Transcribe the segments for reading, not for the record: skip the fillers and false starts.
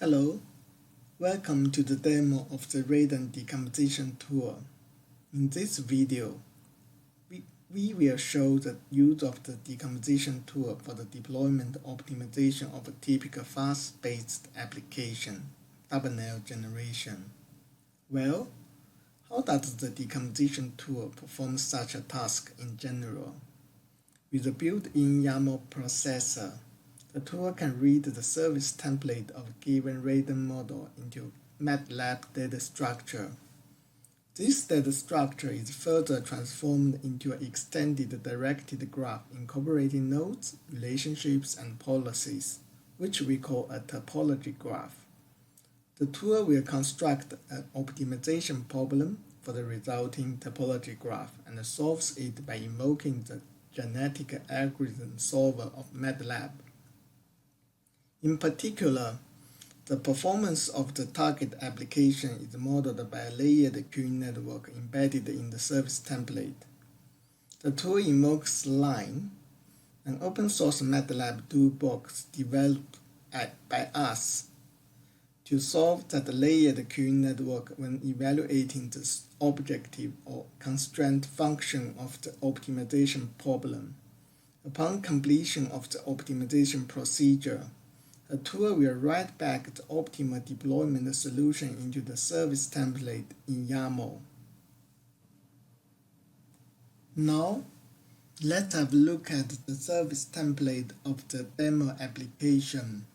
Hello, welcome to the demo of the RADON decomposition tool. In this video, we will show the use of the decomposition tool for the deployment optimization of a typical FaaS-based application, thumbnail generation. Well, how does the decomposition tool perform such a task in general? With a built-in YAML processor, the tool can read the service template of a given RADON model into MATLAB data structure. This data structure is further transformed into an extended directed graph incorporating nodes, relationships, and policies, which we call a topology graph. The tool will construct an optimization problem for the resulting topology graph and solves it by invoking the genetic algorithm solver of MATLAB. In particular, the performance of the target application is modeled by a layered queuing network embedded in the service template. The tool invokes Line, an open-source MATLAB toolbox developed by us to solve that layered queuing network when evaluating the objective or constraint function of the optimization problem. Upon completion of the optimization procedure, the tool will write back the optimal deployment solution into the service template in YAML. Now, let's have a look at the service template of the demo application.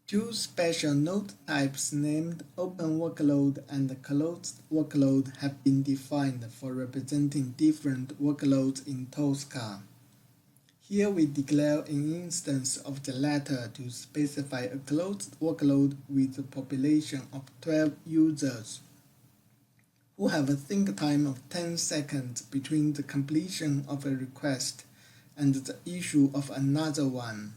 Two special node types named Open Workload and Closed Workload have been defined for representing different workloads in TOSCA. Here we declare an instance of the latter to specify a closed workload with a population of 12 users who have a think time of 10 seconds between the completion of a request and the issue of another one.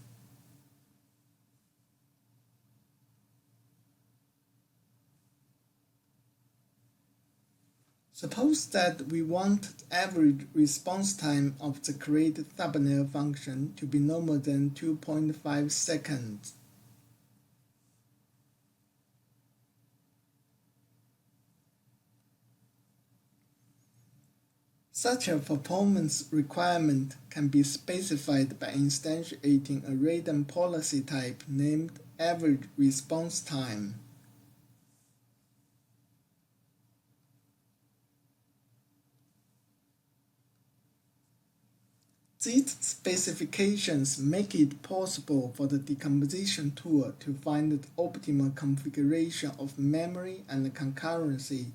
Suppose that we want the average response time of the create thumbnail function to be no more than 2.5 seconds. Such a performance requirement can be specified by instantiating a RADON policy type named average response time. These specifications make it possible for the decomposition tool to find the optimal configuration of memory and concurrency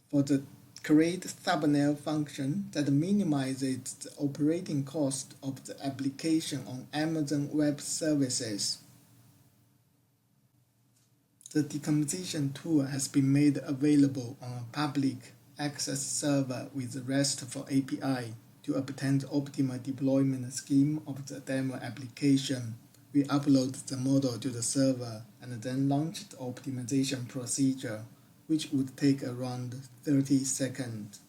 for the create thumbnail function that minimizes the operating cost of the application on Amazon Web Services. The decomposition tool has been made available on a public access server with the RESTful API. To obtain the optimal deployment scheme of the demo application, we upload the model to the server and then launch the optimization procedure, which would take around 30 seconds.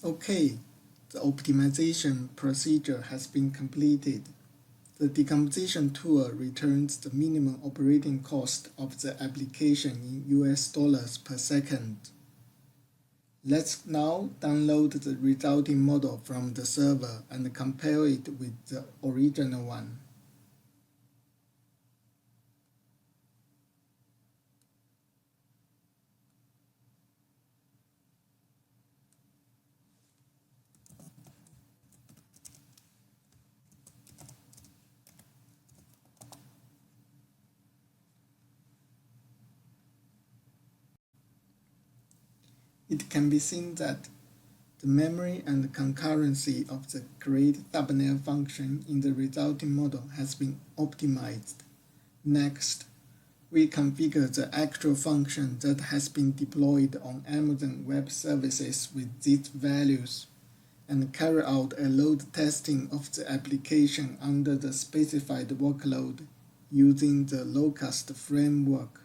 Okay, the optimization procedure has been completed. The decomposition tool returns the minimum operating cost of the application in US dollars per second. Let's now download the resulting model from the server and compare it with the original one. It can be seen that the memory and concurrency of the create thumbnail function in the resulting model has been optimized. Next, we configure the actual function that has been deployed on Amazon Web Services with these values, and carry out a load testing of the application under the specified workload using the low-cost framework.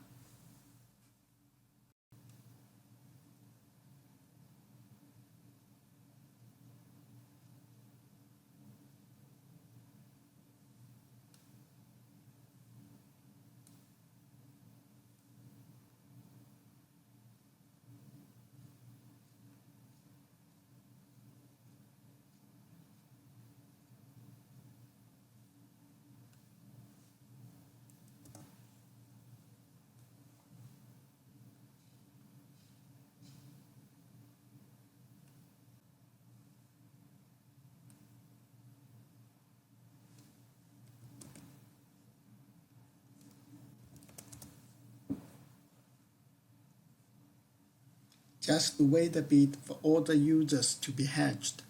Just wait a bit for all the users to be hatched.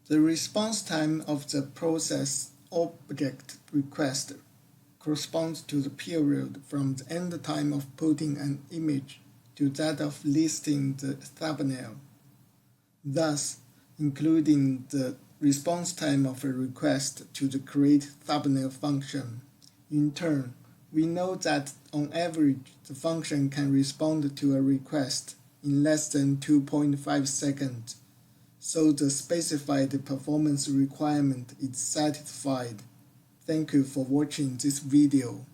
The response time of the process object request corresponds to the period from the end time of putting an image to that of listing the thumbnail, thus including the response time of a request to the create thumbnail function. In turn, we know that on average the function can respond to a request in less than 2.5 seconds. So the specified performance requirement is satisfied. Thank you for watching this video.